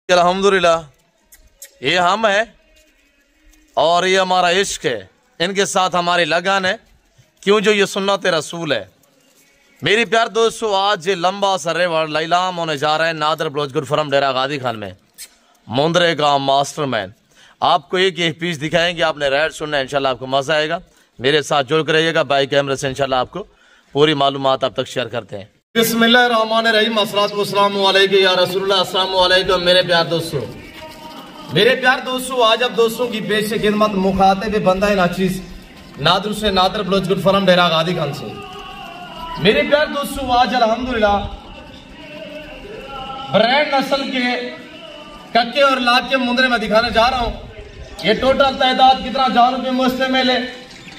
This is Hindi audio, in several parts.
अल्हम्दुलिल्लाह ये हम है और ये हमारा इश्क है, इनके साथ हमारी लगन है, क्यों जो ये सुन्नत रसूल है। मेरी प्यार दोस्तों, आज ये लंबा सर्रे लैलाम होने जा रहा है नादर ब्लोच गुरफरम डेरा गादी खान में। मुंदरे का मास्टरमैन आपको एक पीस दिखाएंगे, आपने रेड सुनना है, इंशाल्लाह आपको मजा आएगा। मेरे साथ जुड़ कर रहिएगा, बाई कैमरे से इंशाल्लाह आपको पूरी मालूमात आप तक शेयर करते हैं। बिस्मिल्लाहिर्रहमानिर्रहीम, अस्सलातु वस्सलामु अलैका या रसूलुल्लाह। अस्सलामु अलैकुम मेरे प्यार दोस्तों, आज आप दोस्तों की पेश खिदमत मुखातिब बंदा नाचीज नादर से नादर ब्लोच गुरफरम डेरा गादी खान से। मेरे प्यार दोस्तों, आज अल्हम्दुलिल्लाह ब्रांड नस्ल के कक्के और लाख के मुंदरे में दिखाने जा रहा हूँ। ये टोटल तादाद कितना जानों पे मुश्तमिल है,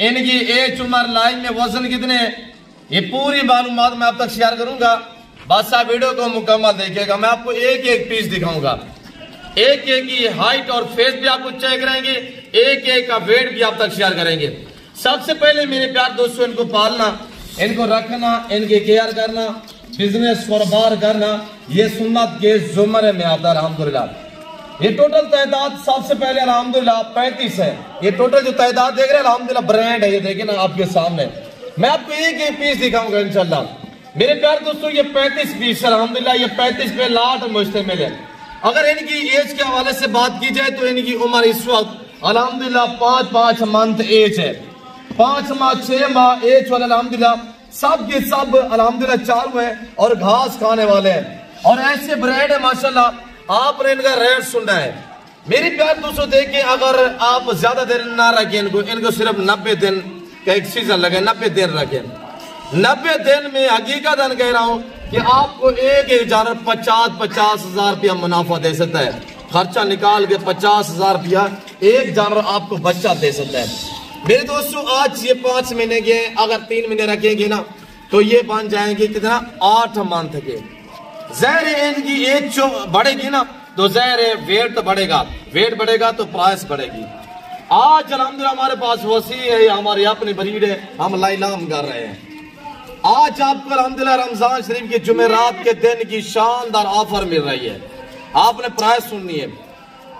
इनकी एज उम्र लाइन में वजन कितने हैं, ये पूरी मालूमात मैं आप तक शेयर करूंगा। बस आप वीडियो को मुकम्मल देखिएगा। मैं आपको एक एक पीस दिखाऊंगा, एक एक की हाइट और फेस भी आपको चेक करेंगे, एक एक का वेट भी आप तक शेयर करेंगे। सबसे पहले मेरे प्यार दोस्तों, इनको पालना, इनको रखना, इनकी केयर करना, बिजनेस कारोबार करना, ये सुन्नत के जुमरे में आता है अल्हम्दुलिल्लाह। ये टोटल तादाद सबसे पहले अल्हम्दुलिल्लाह 35 है। ये टोटल जो तादाद देख रहे हैं अल्हम्दुलिल्लाह ब्रांड है, ये देखिए ना आपके सामने। मैं आपको एक एक पीस दिखाऊंगा इंशाल्लाह। मेरे प्यार दोस्तों, ये 35 पीस है अल्हम्दुलिल्लाह। ये 35 पे लाट मुश्तमिल है। अगर इनकी एज के हवाले से बात की जाए तो इनकी उम्र इस वक्त अल्हम्दुलिल्लाह 5 मंथ एज है, 5 माह 6 माह एज वाले अल्हम्दुलिल्लाह सब के सब अल्हम्दुलिल्लाह चालू है और घास खाने वाले हैं और ऐसे ब्रांड है माशाल्लाह। आपने इनका रेट सुनना है मेरी प्यार दोस्तों। देखिए, अगर आप ज्यादा देर ना रखें इनको सिर्फ 90 दिन का एक सीजन लगे, 90 दिन रखें। 90 दिन में हकीकत कह रहा हूं कि आपको एक जानवर 50 हजार रुपया मुनाफा दे सकता है। खर्चा निकाल के 50 हजार रुपया एक जानवर आपको बच्चा दे सकता है। मेरे दोस्तों, आज ये 5 महीने के, अगर 3 महीने रखेंगे ना तो ये बन जाएंगे कितना 8 मंथ के। ज़ाहिर है इनकी एज जो बढ़ेगी ना तो ज़ाहिर है वेट तो बढ़ेगा, वेट बढ़ेगा तो प्राइस बढ़ेगी। आज अल्हम्दुलिल्लाह हमारे पास वसी है, हमारी अपनी ब्रीड है, हम लाइलाम कर रहे हैं। आज आपको अल्हम्दुलिल्लाह रमजान शरीफ के जुमेरात के दिन की शानदार ऑफर मिल रही है। आपने प्राइस सुननी है।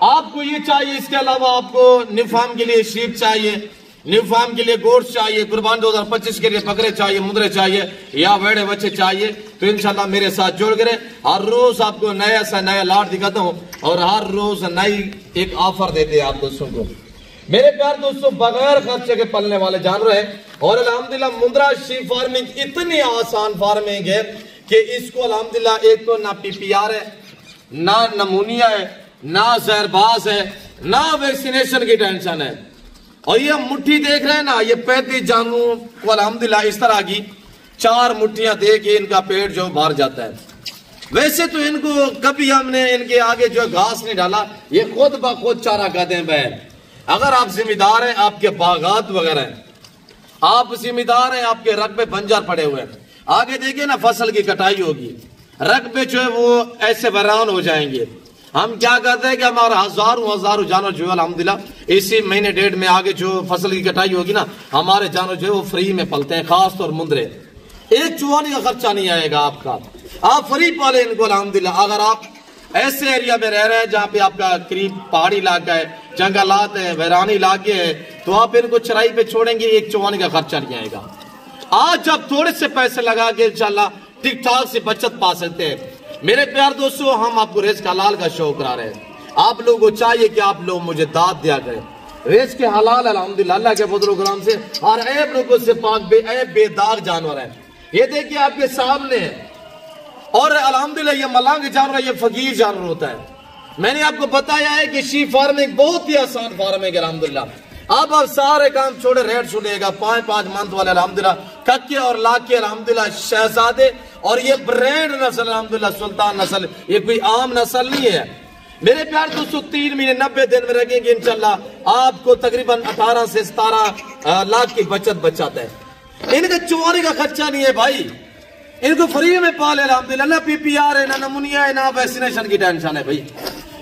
आपको ये चाहिए, इसके अलावा आपको न्यू फार्म के लिए शीप चाहिए, न्यू फार्म के लिए गोश्त चाहिए, कुर्बान 2025 के लिए बकरे चाहिए, मुंदरे चाहिए या वेड़े बच्चे चाहिए, तो इंशाल्लाह मेरे साथ जुड़ गए। हर रोज आपको नया सा नया लाट दिखाता हूँ और हर रोज नई एक ऑफर देते हैं आप दोस्तों को। मेरे प्यार दोस्तों, बगैर खर्चे के पलने वाले जानवर है और अल्हम्दुलिल्लाह मुंद्रा शीप फार्मिंग इतनी आसान फार्मिंग है कि इसको अल्हम्दुलिल्लाह एक तो ना PPR है, ना नमूनिया है, ना जहरबाज है, ना वैक्सीनेशन की टेंशन है। और ये मुट्ठी देख रहे हैं ना, ये 35 जानवरों को अल्हम्दुलिल्लाह इस तरह की 4 मुट्ठियां दे के इनका पेट जो भर जाता है। वैसे तो इनको कभी हमने इनके आगे जो घास नहीं डाला, ये खुद ब खुद चारा खाते हैं। अगर आप जिम्मेदार हैं, आपके बागात वगैरह हैं, आप जिम्मेदार हैं, आपके रकबे बंजर पड़े हुए हैं, आगे देखिए ना फसल की कटाई होगी, रकबे जो है वो ऐसे वीरान हो जाएंगे। हम क्या करते हैं कि हमारा हजारों जानवर जो है अल्हम्दुलिल्लाह इसी महीने 1.5 में आगे जो फसल की कटाई होगी ना, हमारे जानवर जो है वो फ्री में पलते हैं, खास तौर मुंदरे। एक चुवाने का खर्चा नहीं आएगा आपका, आप फ्री पाले इनको अल्हम्दुलिल्लाह। अगर आप ऐसे एरिया में रह रहे हैं जहाँ पे आपका करीब पहाड़ी इलाका है, जंगलात है, वैरानी इलाके है, तो आप इनको चराई पे छोड़ेंगे, एक चुवाने का खर्चा नहीं आएगा। आज आप थोड़े से पैसे लगा के इंशाल्लाह ठीक ठाक से बचत पा सकते हैं। मेरे प्यार दोस्तों, हम आपको रिज़्क़ हलाल का शो करा रहे हैं। आप लोगों को चाहिए कि आप लोग मुझे दाद दिया करें। रिज़्क़ हलाल अल्हम्दुलिल्लाह अल्लाह के फज़ल व करम से और ऐब लोगों से पाक बेदाग जानवर है। ये देखिए आपके सामने है और अल्हम्दुलिल्लाह ये मलांग जानवर, ये फकीर जानवर होता है। मैंने आपको बताया है कि शीप फार्मिंग बहुत ही आसान फार्मिंग है अल्हम्दुलिल्लाह। अब आप सारे काम छोड़े, रेट सुनिएगा। 5 मंथ वाले अल्हम्दुलिल्लाह कक्के और लाके अल्हम्दुलिल्लाह शहजादे और ये ब्रांड नस्ल अल्हम्दुलिल्लाह सुल्तान नस्ल, ये कोई आम नस्ल नहीं है। मेरे प्यार दोस्तों, 3 महीने 90 दिन में रखेंगे इंशाल्लाह आपको तकरीबन 18 से 17 लाख की बचत बचाता है। इनका चुवाने का खर्चा नहीं है भाई, इनको फ्री में पाले अल्हम्दुलिल्लाह। ना PPR है, ना नमूनिया है, ना वैक्सीनेशन की टेंशन है भाई।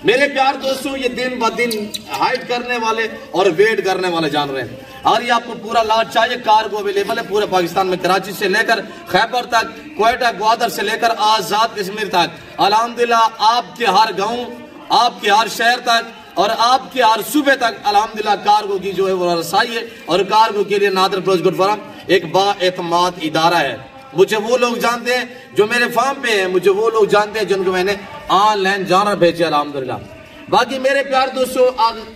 मेरे प्यार दोस्तों, ये दिन ब दिन हाइट करने वाले और वेट करने वाले जानवर हैं और ये आपको पूरा लाट चाहिए, कार्गो अवेलेबल है पूरे पाकिस्तान में, कराची से लेकर खैबर तक, क्वेटा ग्वादर से लेकर आजाद कश्मीर तक। अल्हम्दुलिल्लाह आपके हर गांव आपके हर शहर तक और आपके हर सूबे तक अल्हम्दुलिल्लाह कार्गो की जो है वो रसाई है। और कार्गो के लिए नादर क्लोज गुड फॉरम एक बाएतमाद इदारा है। मुझे वो लोग जानते हैं जो मेरे फार्म पे हैं, मुझे वो लोग जानते हैं जिनको मैंने ऑनलाइन जाना भेजा अल्हम्दुलिल्लाह। बाकी मेरे प्यार दोस्तों,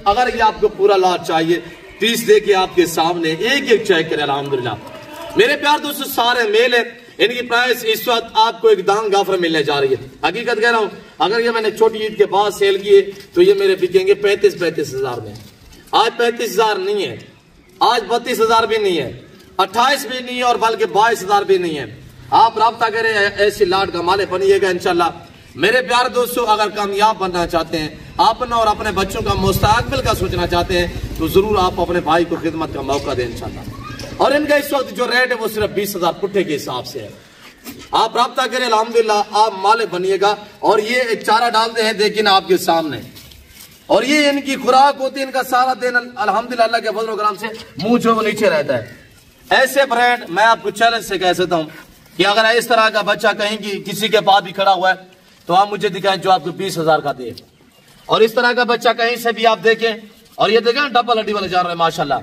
अगर ये आपको पूरा लाट चाहिए, पीस देखिए आपके सामने, एक एक चेक करें अल्हम्दुलिल्लाह। मेरे प्यार दोस्तों सारे मेल है, इनकी प्राइस इस वक्त आपको एक दांग गाफर मिलने जा रही है। हकीकत कह रहा हूं, अगर ये मैंने छोटी ईद के बाद सेल किए तो ये मेरे बिकेंगे 35 हजार में। आज 35,000 नहीं है, आज 32,000 भी नहीं है, 28 भी नहीं है और बल्कि 22,000 भी नहीं है। आप राब्ता करें, ऐसी लाट का मालिक बनिएगा इंशाल्लाह। मेरे प्यार दोस्तों, अगर कामयाब बनना चाहते हैं, अपना और अपने बच्चों का मुस्तकबिल का सोचना चाहते हैं, तो जरूर आप अपने भाई को खिदमत का मौका दें इंशाल्लाह। और इनका इस वक्त जो रेट है वो सिर्फ 20,000 पुट्ठे के हिसाब से है। आप राब्ता करें अल्हम्दुलिल्लाह, आप मालिक बनिएगा। और ये एक चारा डालते हैं, देखिए ना आपके सामने, और ये इनकी खुराक होती है। इनका सारा दिन अल्हम्दुलिल्लाह अल्लाह के फजल व करम से मुंह जो वो नीचे रहता है। ऐसे ब्रांड मैं आपको चैलेंज से कह सकता हूँ कि अगर इस तरह का बच्चा कहीं की किसी के पास भी खड़ा हुआ है तो आप मुझे दिखाएं जो आपको 20,000 का दे। और इस तरह का बच्चा कहीं से भी आप देखें, और ये देखें डबल हड्डी वाले जानवर माशाल्लाह,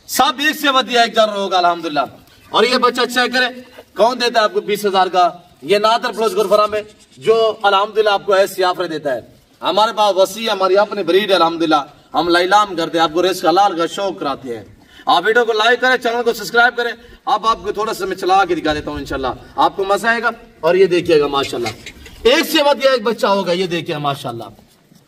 सब एक से बढ़िया एक जानवर होगा अल्हम्दुलिल्लाह। और ये बच्चा चेक करें, कौन देता है आपको 20,000 का? ये नादर प्लस गुरफरा में जो अल्हम्दुलिल्लाह आपको ऐसी ऑफर देता है। हमारे पास वसी हमारी अपनी ब्रीड है अल्हम्दुलिल्लाह। हम लाइलाम करते हैं, आपको रिस्क हलाल का शौक कराते हैं। आप वीडियो को लाइक करें, चैनल को सब्सक्राइब करें। अब आपको थोड़ा सा मैं चला के दिखा देता हूँ, इंशाल्लाह आपको मजा आएगा। और ये देखिएगा माशाल्लाह, एक से बढ़िया एक बच्चा होगा, ये देखिए माशाल्लाह।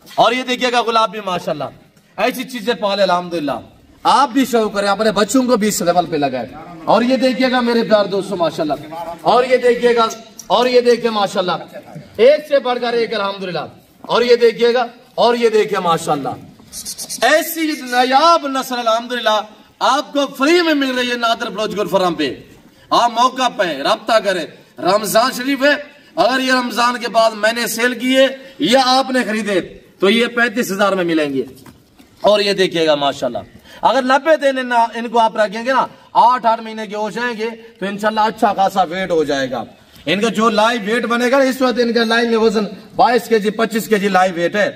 और ये देखिएगा गुलाब भी माशाल्लाह। ऐसी चीजें पाले अल्हम्दुलिल्लाह। आप भी शौक करें, अपने बच्चों को भी इस लेवल पे लगाए। और ये देखिएगा मेरे प्यार दोस्तों माशाल्लाह, और ये देखिएगा, और ये देखिए माशाल्लाह, एक से बढ़कर एक अल्हम्दुलिल्लाह। और ये देखिएगा, और ये देखिए माशाल्लाह, ऐसी नायाब नस्ल अल्हम्दुलिल्लाह आपको फ्री में मिल रही है नादर ब्लॉज गुड फॉरम पे। आप मौका पे रब्ता करें। रमजान शरीफ है, अगर ये रमजान के बाद मैंने सेल किए या आपने खरीदे तो ये 35,000 में मिलेंगे। और ये देखिएगा माशाल्लाह, अगर 90 दिन इनको आप रखेंगे ना, 8 महीने के हो जाएंगे तो इंशाल्लाह अच्छा खासा वेट हो जाएगा। इनका जो लाइव वेट बनेगा, इस वक्त इनका लाइव में वजन 22 kg 25 kg लाइव वेट है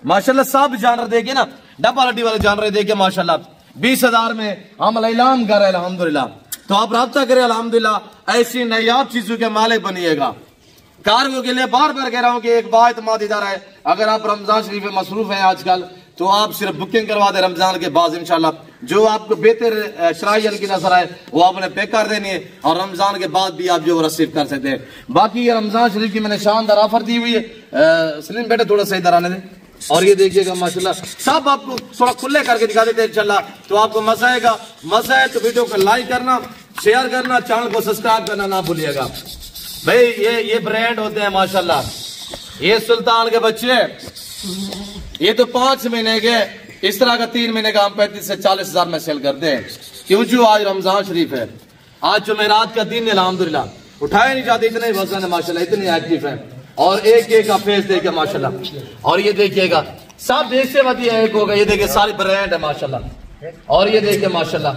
माशाल्लाह। सब जानवर देखिए ना, डबल हड्डी वाले जानवर देखिए माशाल्लाह। 20,000 में हम ऐलान कर रहे हैं अल्हम्दुलिल्लाह। तो आप राब्ता करें अल्हम्दुलिल्लाह, ऐसी नायाब चीजों के मालिक बनिएगा। कार्गो के लिए बार बार कह रहा हूं कि एक बाएतमाद इदारा है। अगर आप रमजान शरीफ में मसरूफ हैं आजकल, तो आप सिर्फ बुकिंग करवा दें रमजान के बाद इंशाल्लाह। जो आपको बेहतर शराइल की नजर आए वो आपने पे कर देनी है, और रमजान के बाद भी आप जो रिसीव कर सकते हैं। बाकी ये रमजान शरीफ की मैंने शानदार ऑफर दी हुई है। सलीम बेटे थोड़ा सा इधर आने दें। और ये देखिएगा माशाल्लाह, सब आपको थोड़ा खुले करके दिखा देते हैं इंशाल्लाह, तो आपको मजा आएगा। मजा है तो वीडियो को लाइक करना, शेयर करना, चैनल को सब्सक्राइब करना ना भूलिएगा भाई। ये ब्रांड होते हैं माशाल्लाह। ये सुल्तान के बच्चे, ये तो 5 महीने के, इस तरह का 3 महीने का हम 35 से 40,000 में सेल करते हैं। क्यों? जो आज रमजान शरीफ है, आज जुमेरात का दिन है अल्हम्दुलिल्लाह, उठाए नहीं जाते, इतने वजन है माशाल्लाह, इतने एक्टिव है। और एक एक का फेस देखिए माशाल्लाह। और ये देखिएगा, सब देश से बढ़िया एक होगा। ये देखिए सारी ब्रांड है माशाल्लाह। और ये देखिए माशाल्लाह,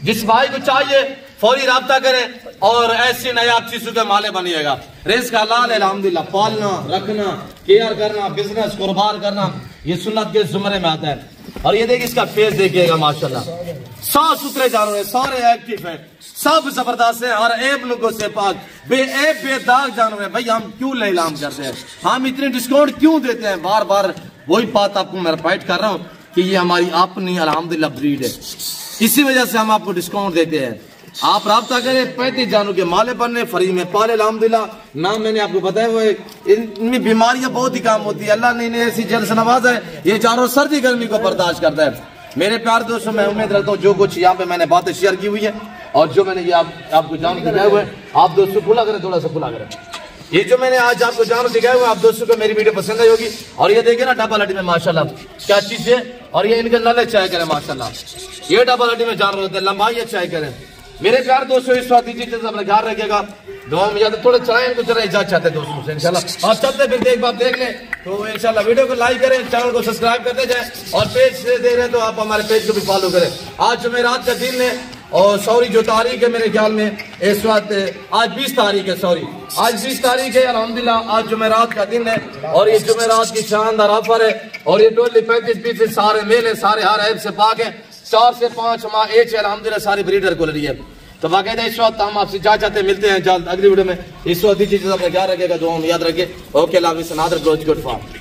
जिस भाई को चाहिए फौरी राब्ता करें और ऐसी नायाब चीजों के माले बनिएगा। रिस्क हलाल है अल्हम्दुलिल्लाह। पालना, रखना, केयर करना, बिजनेस कारोबार करना, ये सुन्नत के जुमरे में आता है। और ये देखिए इसका फेस देखिएगा माशाल्लाह, साफ सुथरे जानवर है, सारे एक्टिव है, सब जबरदस्त है, और ऐब लोगों से पाक, बेऐब बेदाग जानवर है। भाई हम क्यों लेलाम करते हैं, हम इतने डिस्काउंट क्यों देते हैं? बार बार वही बात आपको मैं रिपीट कर रहा हूँ कि ये हमारी अपनी अल्हम्दुलिल्लाह ब्रीड है, इसी वजह से हम आपको डिस्काउंट देते हैं। आप राब्ता करें, 35 जानवर के माले बनने फ्री में पाले अल्हम्दुलिल्लाह। नाम मैंने आपको बताया हुआ है। इनमें बीमारियां बहुत ही कम होती है। अल्लाह ने इन्हें ऐसी जल से नवाजा है, ये जानवर सर्दी गर्मी को बर्दाश्त करता है। मेरे प्यार दोस्तों, मैं उम्मीद रखता हूँ जो कुछ यहाँ पे मैंने बातें शेयर की हुई है और जो मैंने ये आपको जानवर दिखाया हुआ है, आप दोस्तों खुला करें, थोड़ा सा खुला करें। ये जो मैंने आज आपको जानवर दिखाया हुआ है, आप दोस्तों को मेरी वीडियो पसंद आई होगी। और ये देखिए ना डबल हड्डी में माशाल्लाह क्या चीज है। और ये इनके नले चाय करें माशाल्लाह, ये डबल हड्डी में जानवर होते हैं, लंबाई अच्छाई करें। मेरे प्यार दोस्तों, इस बात दीजिए अपना ख्याल रखिएगा, दुआ में याद थोड़े चलाएं इनको, चला इजाजत चाहते हैं दोस्तों से इंशाल्लाह। आप चलते फिर एक बार देख लें तो इंशाल्लाह वीडियो को लाइक करें, चैनल को सब्सक्राइब करते जाए, और पेज से दे रहे हैं तो आप हमारे पेज को भी फॉलो करें। आज जुमेरात का दिन है, और सॉरी जो तारीख है मेरे ख्याल में इस वक्त आज 20 तारीख है, सॉरी आज 20 तारीख है अल्हम्दुलिल्लाह। आज जुमेरात का दिन है और ये जुमेरात की शानदार ऑफर है और ये टोटली 35 पीसेस सारे मेल है, सारे हर ऐप से पाक है। 4 से 5 माह एज है अल्हम्दुलिल्लाह, सारी ब्रीडर को लड़ी है। तो बाकायदा इस वक्त हम आपसे जा चाहते मिलते हैं जल्द अगली वीडियो में। इस वक्त चीज़ अपना ख्याल रखेगा, जो हम याद रखे। ओके, अल्लाह हाफिज़। Good farm.